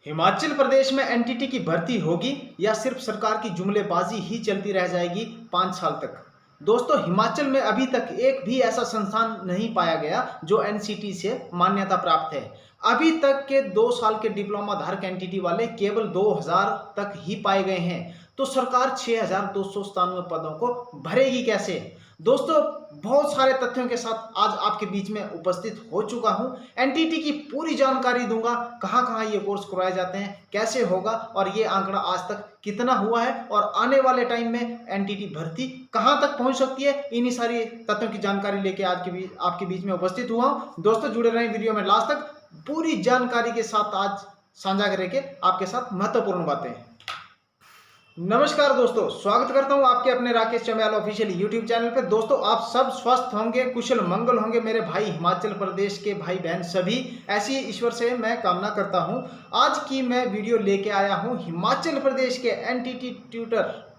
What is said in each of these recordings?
हिमाचल प्रदेश में एनटीटी की भर्ती होगी या सिर्फ सरकार की जुमलेबाजी ही चलती रह जाएगी 5 साल तक। दोस्तों, हिमाचल में अभी तक एक भी ऐसा संस्थान नहीं पाया गया जो एनसीटी से मान्यता प्राप्त है। अभी तक के 2 साल के डिप्लोमा धारक एनटीटी वाले केवल 2000 तक ही पाए गए हैं। तो सरकार 6297 पदों को भरेगी कैसे? दोस्तों, बहुत सारे तथ्यों के साथ आज आपके बीच में उपस्थित हो चुका हूं। एनटीटी की पूरी जानकारी दूंगा, कहां कहां ये कोर्स करवाए जाते हैं, कैसे होगा और ये आंकड़ा आज तक कितना हुआ है और आने वाले टाइम में एनटीटी भर्ती कहां तक पहुंच सकती है। इन्हीं सारी तथ्यों की जानकारी लेके आज के आपके बीच में उपस्थित हुआ हूं। दोस्तों, जुड़े रहें वीडियो में लास्ट तक। पूरी जानकारी के साथ आज साझा करेंगे आपके साथ महत्वपूर्ण बातें। नमस्कार दोस्तों, स्वागत करता हूं आपके अपने राकेश चमयाल ऑफिशियल यूट्यूब चैनल पे। दोस्तों, आप सब स्वस्थ होंगे, कुशल मंगल होंगे। मेरे भाई हिमाचल प्रदेश के भाई बहन सभी, ऐसी ईश्वर से मैं कामना करता हूं। आज की मैं वीडियो लेके आया हूं हिमाचल प्रदेश के एनटीटी ट्यूटर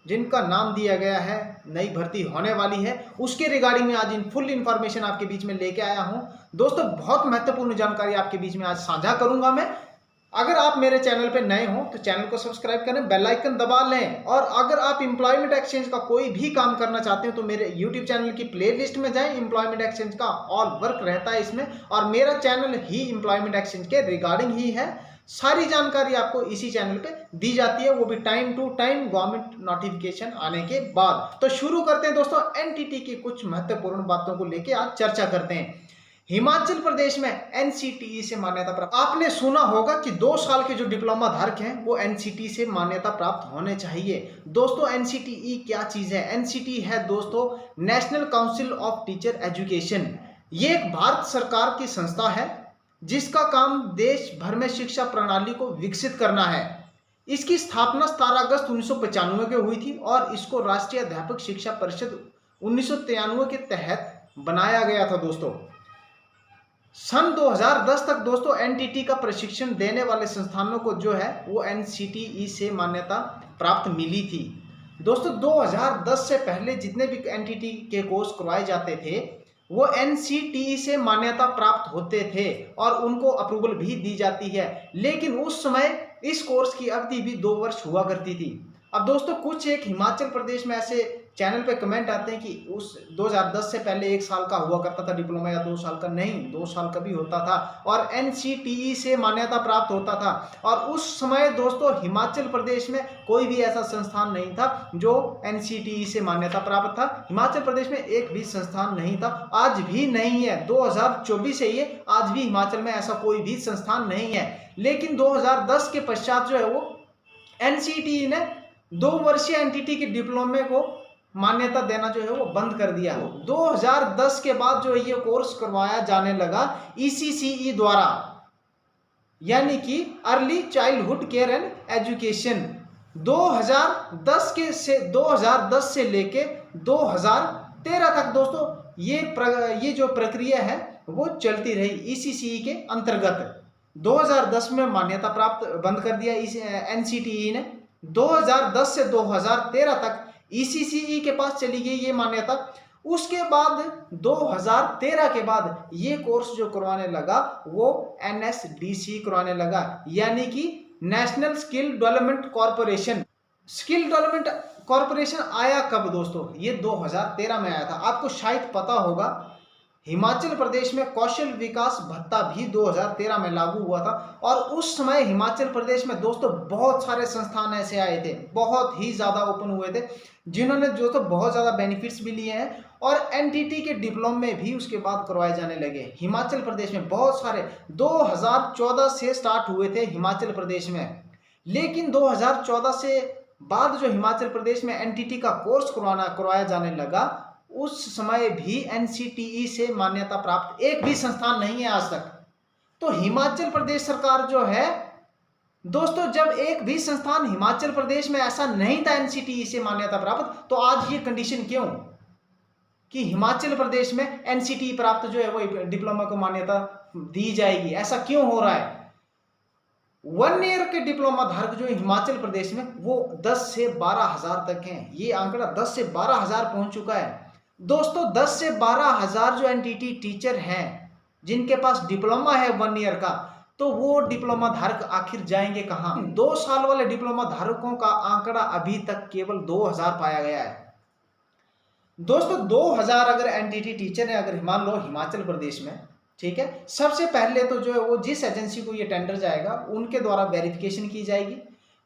जिनका नाम दिया गया है, नई भर्ती होने वाली है, उसके रिगार्डिंग में आज फुल इन्फॉर्मेशन आपके बीच में लेके आया हूं। दोस्तों, बहुत महत्वपूर्ण जानकारी आपके बीच में आज साझा करूंगा मैं। अगर आप मेरे चैनल पे नए हो तो चैनल को सब्सक्राइब करें, बेल आइकन दबा लें। और अगर आप एम्प्लॉयमेंट एक्सचेंज का कोई भी काम करना चाहते हो तो मेरे यूट्यूब चैनल की प्लेलिस्ट में जाएं। एम्प्लॉयमेंट एक्सचेंज का ऑल वर्क रहता है इसमें, और मेरा चैनल ही एम्प्लॉयमेंट एक्सचेंज के रिगार्डिंग ही है। सारी जानकारी आपको इसी चैनल पे दी जाती है, वो भी time to time government notification आने के बाद। तो शुरू करते हैं दोस्तों, एनटीटी की कुछ महत्वपूर्ण बातों को लेकर आज चर्चा करते हैं। हिमाचल प्रदेश में एनसीटीई से मान्यता प्राप्त, आपने सुना होगा कि 2 साल के जो डिप्लोमा धारक हैं वो एनसीटी से मान्यता प्राप्त होने चाहिए। दोस्तों, एनसीटीई क्या चीज है? एनसीटी है दोस्तों national council of teacher education. ये एक भारत सरकार की संस्था है जिसका काम देश भर में शिक्षा प्रणाली को विकसित करना है। इसकी स्थापना 17 अगस्त 1995 को हुई थी और इसको राष्ट्रीय अध्यापक शिक्षा परिषद 1993 के तहत बनाया गया था। दोस्तों, सन 2010 तक दोस्तों एनटीटी का प्रशिक्षण देने वाले संस्थानों को जो है वो एनसीटीई से मान्यता प्राप्त मिली थी। दोस्तों, 2010 से पहले जितने भी एनटीटी के कोर्स करवाए जाते थे वो एनसीटीई से मान्यता प्राप्त होते थे और उनको अप्रूवल भी दी जाती है। लेकिन उस समय इस कोर्स की अवधि भी 2 वर्ष हुआ करती थी। अब दोस्तों, कुछ एक हिमाचल प्रदेश में ऐसे चैनल पे कमेंट आते हैं कि उस 2010 से पहले 1 साल का हुआ करता था डिप्लोमा या 2 साल का। नहीं, 2 साल का भी होता था और एनसीटीई से मान्यता प्राप्त होता था। और उस समय दोस्तों हिमाचल प्रदेश में कोई भी ऐसा संस्थान नहीं था जो एनसीटीई से मान्यता प्राप्त था। हिमाचल प्रदेश में एक भी संस्थान नहीं था, आज भी नहीं है। 2024 है ये, आज भी हिमाचल में ऐसा कोई भी संस्थान नहीं है। लेकिन 2010 के पश्चात जो है वो एनसीटीई ने 2 वर्षीय एनटीटी के डिप्लोमे को मान्यता देना जो है वो बंद कर दिया। 2010 के बाद जो है ये कोर्स करवाया जाने लगा ईसीसीई द्वारा, यानी कि early childhood care and education. 2010 से लेके 2013 तक दोस्तों ये जो प्रक्रिया है वो चलती रही ईसीसीई के अंतर्गत। 2010 में मान्यता प्राप्त बंद कर दिया एनसीटीई ने। 2010 से 2013 तक ईसीसीई के पास चली गई ये मान्यता। उसके बाद 2013 के बाद ये कोर्स जो करवाने लगा वो एनएसडीसी करवाने लगा, यानी कि national skill development corporation. Skill development corporation आया कब दोस्तों? ये 2013 में आया था। आपको शायद पता होगा हिमाचल प्रदेश में कौशल विकास भत्ता भी 2013 में लागू हुआ था। और उस समय हिमाचल प्रदेश में दोस्तों बहुत सारे संस्थान ऐसे आए थे, बहुत ही ज़्यादा ओपन हुए थे, जिन्होंने जो तो बहुत ज़्यादा बेनिफिट्स भी लिए हैं और एनटीटी के डिप्लोमे भी उसके बाद करवाए जाने लगे। हिमाचल प्रदेश में बहुत सारे 2014 से स्टार्ट हुए थे हिमाचल प्रदेश में। लेकिन 2014 से बाद जो हिमाचल प्रदेश में एनटीटी का कोर्स करवाया जाने लगा, उस समय भी एनसीटीई से मान्यता प्राप्त एक भी संस्थान नहीं है आज तक। तो हिमाचल प्रदेश सरकार जो है दोस्तों, जब एक भी संस्थान हिमाचल प्रदेश में ऐसा नहीं था एनसीटीई से मान्यता प्राप्त, तो आज ये कंडीशन क्यों कि हिमाचल प्रदेश में एनसीटीई प्राप्त जो है वो डिप्लोमा को मान्यता दी जाएगी? ऐसा क्यों हो रहा है? 1 ईयर के डिप्लोमा धारक जो हिमाचल प्रदेश में वो 10 से 12 हजार तक हैं। ये आंकड़ा 10 से 12 हजार पहुंच चुका है। दोस्तों, 10 से 12 हजार जो एनटीटी टीचर हैं जिनके पास डिप्लोमा है 1 ईयर का, तो वो डिप्लोमा धारक आखिर जाएंगे कहाँ? 2 साल वाले डिप्लोमा धारकों का आंकड़ा अभी तक केवल 2000 पाया गया है। दोस्तों 2000 अगर एनटीटी टीचर है, अगर मान लो हिमाचल प्रदेश में, ठीक है, सबसे पहले तो जो है वो जिस एजेंसी को ये टेंडर जाएगा उनके द्वारा वेरिफिकेशन की जाएगी।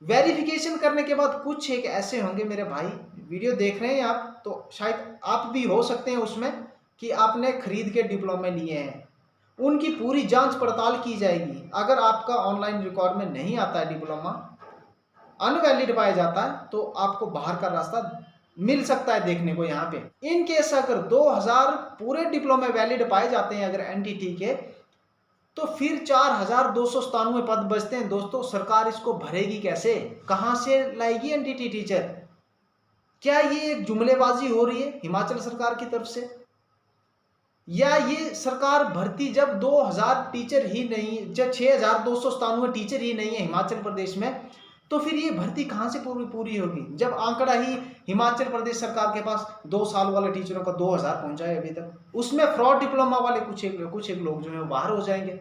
वेरिफिकेशन करने के बाद कुछ एक ऐसे होंगे, मेरे भाई वीडियो देख रहे हैं आप तो शायद आप भी हो सकते हैं उसमें, कि आपने खरीद के डिप्लोमे लिए हैं, उनकी पूरी जांच पड़ताल की जाएगी। अगर आपका ऑनलाइन रिकॉर्ड में नहीं आता है, डिप्लोमा अनवैलिड पाया जाता है, तो आपको बाहर का रास्ता मिल सकता है देखने को यहाँ पे। इन केस अगर 2000 पूरे डिप्लोमे वैलिड पाए जाते हैं अगर एनटीटी के, तो फिर 4297 पद बचते हैं। दोस्तों सरकार इसको भरेगी कैसे? कहां से लाएगी एनटीटी टीचर? क्या ये एक जुमलेबाजी हो रही है हिमाचल सरकार की तरफ से, या ये सरकार भर्ती जब 2000 टीचर ही नहीं, जब 6297 टीचर ही नहीं है हिमाचल प्रदेश में, तो फिर ये भर्ती कहां से पूरी होगी? जब आंकड़ा ही हिमाचल प्रदेश सरकार के पास 2 साल वाले टीचरों का 2000 पहुंचा है अभी तक, उसमें फ्रॉड डिप्लोमा वाले कुछ एक लोग जो है बाहर हो जाएंगे,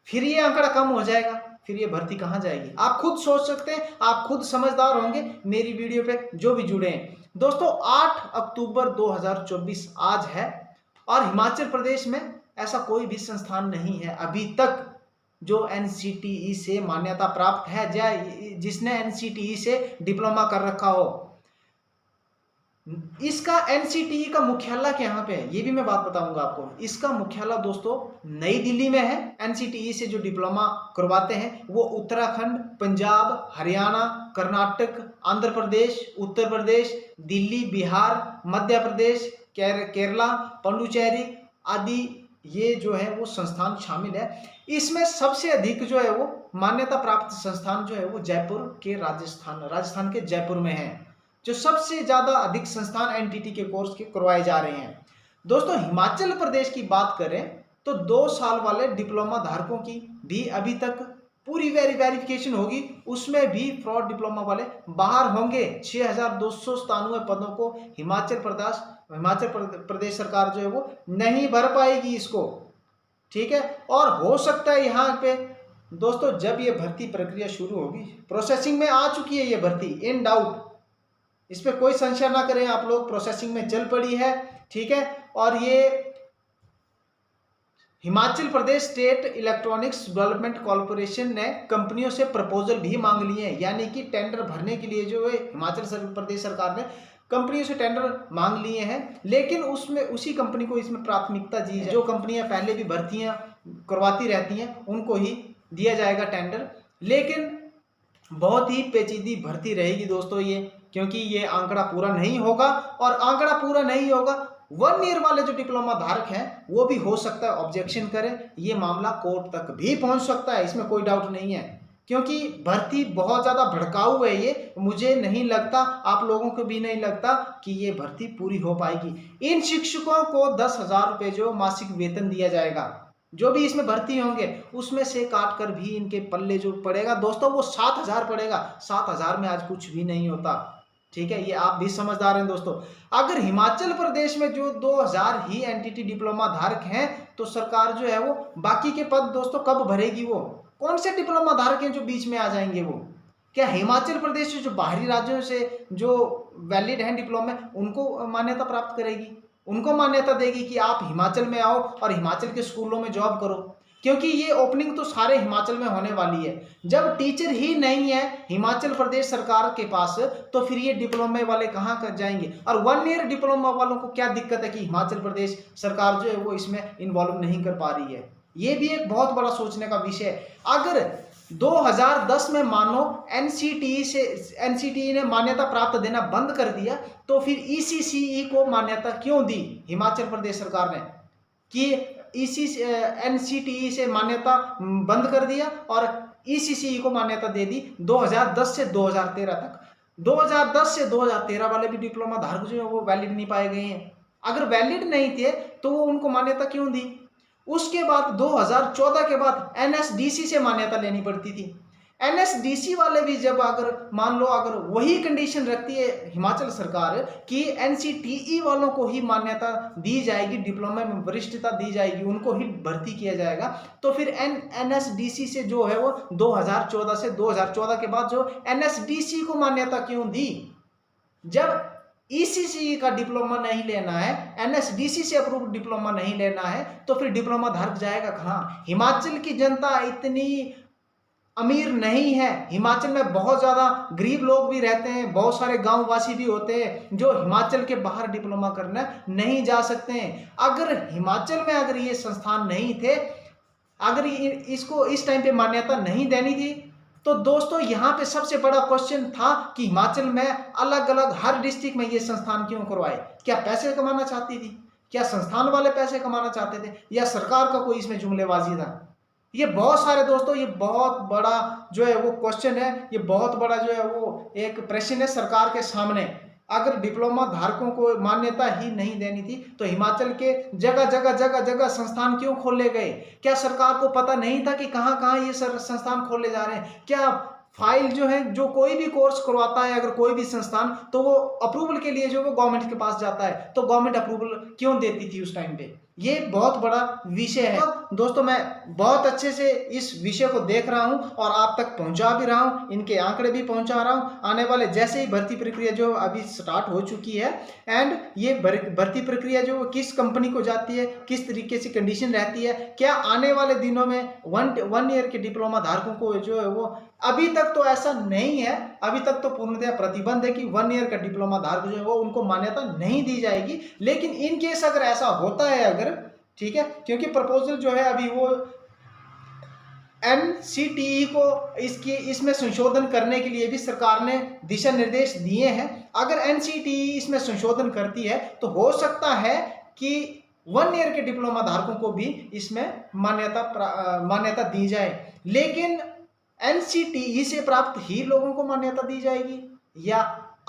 फिर ये आंकड़ा कम हो जाएगा, फिर ये भर्ती कहां जाएगी? आप खुद सोच सकते हैं, आप खुद समझदार होंगे मेरी वीडियो पे जो भी जुड़े हैं। दोस्तों 8 अक्टूबर 2024 आज है, और हिमाचल प्रदेश में ऐसा कोई भी संस्थान नहीं है अभी तक जो एनसीटीई से मान्यता प्राप्त है, या जिसने एनसीटीई से डिप्लोमा कर रखा हो। इसका एनसीटीई का मुख्यालय कहाँ पे है ये भी मैं बात बताऊंगा आपको। इसका मुख्यालय दोस्तों नई दिल्ली में है। एनसीटीई से जो डिप्लोमा करवाते हैं वो उत्तराखंड, पंजाब, हरियाणा, कर्नाटक, आंध्र प्रदेश, उत्तर प्रदेश, दिल्ली, बिहार, मध्य प्रदेश, केरला, पुडुचेरी आदि ये जो है वो संस्थान शामिल है। इसमें सबसे अधिक जो है वो मान्यता प्राप्त संस्थान जो है वो जयपुर के राजस्थान के जयपुर में है, जो सबसे ज्यादा अधिक संस्थान एनटीटी के कोर्स के करवाए जा रहे हैं। दोस्तों हिमाचल प्रदेश की बात करें तो 2 साल वाले डिप्लोमा धारकों की भी अभी तक पूरी वेरिफिकेशन होगी, उसमें भी फ्रॉड डिप्लोमा वाले बाहर होंगे। 6297 पदों को हिमाचल प्रदेश सरकार जो है वो नहीं भर पाएगी इसको, ठीक है। और हो सकता है यहाँ पे दोस्तों जब ये भर्ती प्रक्रिया शुरू होगी, प्रोसेसिंग में आ चुकी है ये भर्ती, इन डाउट, इस पर कोई संशय ना करें आप लोग, प्रोसेसिंग में चल पड़ी है, ठीक है। और ये Himachal Pradesh state electronics development corporation ने कंपनियों से प्रपोजल भी मांग लिए हैं, यानी कि टेंडर भरने के लिए जो है हिमाचल प्रदेश सरकार ने कंपनियों से टेंडर मांग लिए हैं, लेकिन उसमें उसी कंपनी को इसमें प्राथमिकता दी है। जो कंपनियां पहले भी भर्तियां करवाती रहती हैं उनको ही दिया जाएगा टेंडर, लेकिन बहुत ही पेचीदी भर्ती रहेगी दोस्तों ये, क्योंकि ये आंकड़ा पूरा नहीं होगा, और आंकड़ा पूरा नहीं होगा 1 ईयर वाले जो डिप्लोमा धारक हैं वो भी हो सकता है ऑब्जेक्शन करें, ये मामला कोर्ट तक भी पहुंच सकता है, इसमें कोई डाउट नहीं है, क्योंकि भर्ती बहुत ज़्यादा भड़काऊ है ये। मुझे नहीं लगता, आप लोगों को भी नहीं लगता कि ये भर्ती पूरी हो पाएगी। इन शिक्षकों को 10,000 रुपये जो मासिक वेतन दिया जाएगा, जो भी इसमें भर्ती होंगे उसमें से काट कर भी इनके पल्ले जो पड़ेगा दोस्तों वो 7,000 पड़ेगा। 7,000 में आज कुछ भी नहीं होता, ठीक है, ये आप भी समझदार हैं दोस्तों। अगर हिमाचल प्रदेश में जो 2000 ही एनटीटी डिप्लोमा धारक हैं, तो सरकार जो है वो बाकी के पद दोस्तों कब भरेगी? वो कौन से डिप्लोमा धारक हैं जो बीच में आ जाएंगे? वो क्या हिमाचल प्रदेश से जो बाहरी राज्यों से जो वैलिड हैं डिप्लोमा उनको मान्यता प्राप्त करेगी, उनको मान्यता देगी कि आप हिमाचल में आओ और हिमाचल के स्कूलों में जॉब करो? क्योंकि ये ओपनिंग तो सारे हिमाचल में होने वाली है। जब टीचर ही नहीं है हिमाचल प्रदेश सरकार के पास, तो फिर ये डिप्लोमे वाले कहाँ कर जाएंगे? और 1 ईयर डिप्लोमा वालों को क्या दिक्कत है कि हिमाचल प्रदेश सरकार जो है वो इसमें इन्वॉल्व नहीं कर पा रही है? ये भी एक बहुत बड़ा सोचने का विषय है। अगर 2010 में मानो एनसीटीई ने मान्यता प्राप्त देना बंद कर दिया, तो फिर ईसीसीई को मान्यता क्यों दी हिमाचल प्रदेश सरकार ने? कि एनसीटीई से मान्यता बंद कर दिया और ईसीसीई को मान्यता दे दी 2010 से 2013 तक। 2010 से 2013 वाले भी डिप्लोमा धारक जो है वो वैलिड नहीं पाए गए हैं। अगर वैलिड नहीं थे तो वो उनको मान्यता क्यों दी? उसके बाद 2014 के बाद एनएसडीसी से मान्यता लेनी पड़ती थी। एनएसडीसी वाले भी जब अगर मान लो अगर वही कंडीशन रखती है हिमाचल सरकार कि एनसीटीई वालों को ही मान्यता दी जाएगी, डिप्लोमा में वरिष्ठता दी जाएगी, उनको ही भर्ती किया जाएगा, तो फिर एनएसडीसी से जो है वो 2014 के बाद जो एनएसडीसी को मान्यता क्यों दी? जब ईसीसी का डिप्लोमा नहीं लेना है, एनएसडीसी से अप्रूव्ड डिप्लोमा नहीं लेना है, तो फिर डिप्लोमा धारक जाएगा कहाँ? हिमाचल की जनता इतनी अमीर नहीं है। हिमाचल में बहुत ज़्यादा गरीब लोग भी रहते हैं, बहुत सारे गांववासी भी होते हैं जो हिमाचल के बाहर डिप्लोमा करने नहीं जा सकते हैं। अगर हिमाचल में अगर ये संस्थान नहीं थे, अगर इसको इस टाइम पे मान्यता नहीं देनी थी, तो दोस्तों यहाँ पे सबसे बड़ा क्वेश्चन था कि हिमाचल में अलग अलग हर डिस्ट्रिक्ट में ये संस्थान क्यों करवाए? क्या पैसे कमाना चाहती थी? क्या संस्थान वाले पैसे कमाना चाहते थे, या सरकार का कोई इसमें जुमलेबाजी था? ये बहुत सारे दोस्तों, ये बहुत बड़ा जो है वो क्वेश्चन है, ये बहुत बड़ा जो है वो एक प्रश्न है सरकार के सामने। अगर डिप्लोमा धारकों को मान्यता ही नहीं देनी थी तो हिमाचल के जगह संस्थान क्यों खोले गए? क्या सरकार को पता नहीं था कि कहाँ कहाँ ये संस्थान खोले जा रहे हैं? क्या फाइल जो है, जो कोई भी कोर्स करवाता है अगर कोई भी संस्थान, तो वो अप्रूवल के लिए जो वो गवर्नमेंट के पास जाता है, तो गवर्नमेंट अप्रूवल क्यों देती थी उस टाइम पे? ये बहुत बड़ा विषय है। तो दोस्तों मैं बहुत अच्छे से इस विषय को देख रहा हूं और आप तक पहुंचा भी रहा हूं, इनके आंकड़े भी पहुंचा रहा हूं। आने वाले जैसे ही भर्ती प्रक्रिया जो अभी स्टार्ट हो चुकी है, एंड ये भर्ती प्रक्रिया जो किस कंपनी को जाती है, किस तरीके से कंडीशन रहती है, क्या आने वाले दिनों में वन ईयर के डिप्लोमा धारकों को जो है वो, अभी तक तो ऐसा नहीं है, अभी तक तो पूर्णतः प्रतिबंध है कि 1 ईयर का डिप्लोमा धारक जो है वो उनको मान्यता नहीं दी जाएगी। लेकिन इन केस अगर ऐसा होता है, अगर ठीक है, क्योंकि प्रपोजल जो है अभी वो एनसीटीई को इसमें संशोधन करने के लिए भी सरकार ने दिशा निर्देश दिए हैं। अगर एनसीटीई इसमें संशोधन करती है तो हो सकता है कि 1 ईयर के डिप्लोमा धारकों को भी इसमें मान्यता दी जाए। लेकिन एनसीटीई से प्राप्त ही लोगों को मान्यता दी जाएगी या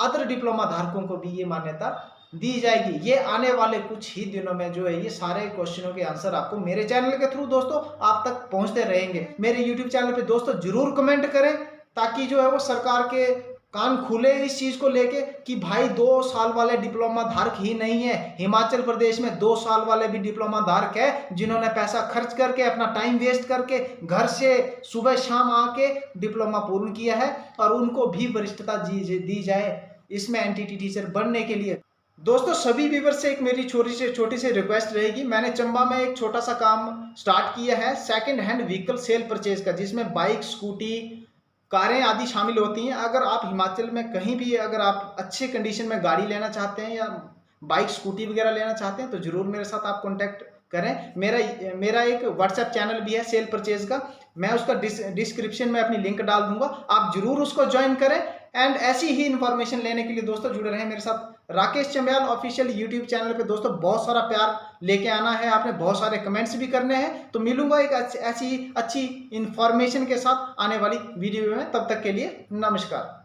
अदर डिप्लोमा धारकों को भी ये मान्यता दी जाएगी? ये आने वाले कुछ ही दिनों में जो है ये सारे क्वेश्चनों के आंसर आपको मेरे चैनल के थ्रू दोस्तों आप तक पहुंचते रहेंगे। मेरे यूट्यूब चैनल पे दोस्तों जरूर कमेंट करें, ताकि जो है वो सरकार के कान खुले इस चीज को लेके कि भाई 2 साल वाले डिप्लोमा धारक ही नहीं है, हिमाचल प्रदेश में 2 साल वाले भी डिप्लोमा धारक है, जिन्होंने पैसा खर्च करके, अपना टाइम वेस्ट करके घर से सुबह शाम आके डिप्लोमा पूर्ण किया है, और उनको भी वरिष्ठता दी जाए इसमें एनटीटी टीचर बनने के लिए। दोस्तों सभी व्यूअर्स से एक मेरी छोटी सी रिक्वेस्ट रहेगी। मैंने चंबा में एक छोटा सा काम स्टार्ट किया है second hand vehicle cell purchase का, जिसमें बाइक, स्कूटी, कारें आदि शामिल होती हैं। अगर आप हिमाचल में कहीं भी अगर आप अच्छे कंडीशन में गाड़ी लेना चाहते हैं या बाइक, स्कूटी वगैरह लेना चाहते हैं, तो जरूर मेरे साथ आप कॉन्टैक्ट करें। मेरा एक व्हाट्सएप चैनल भी है सेल परचेज का, मैं उसका डिस्क्रिप्शन में अपनी लिंक डाल दूंगा, आप जरूर उसको ज्वाइन करें। एंड ऐसी ही इंफॉर्मेशन लेने के लिए दोस्तों जुड़े रहें मेरे साथ। राकेश चंबयाल ऑफिशियल यूट्यूब चैनल पे दोस्तों बहुत सारा प्यार लेके आना है, आपने बहुत सारे कमेंट्स भी करने हैं। तो मिलूंगा एक ऐसी अच्छी इंफॉर्मेशन के साथ आने वाली वीडियो में, तब तक के लिए नमस्कार।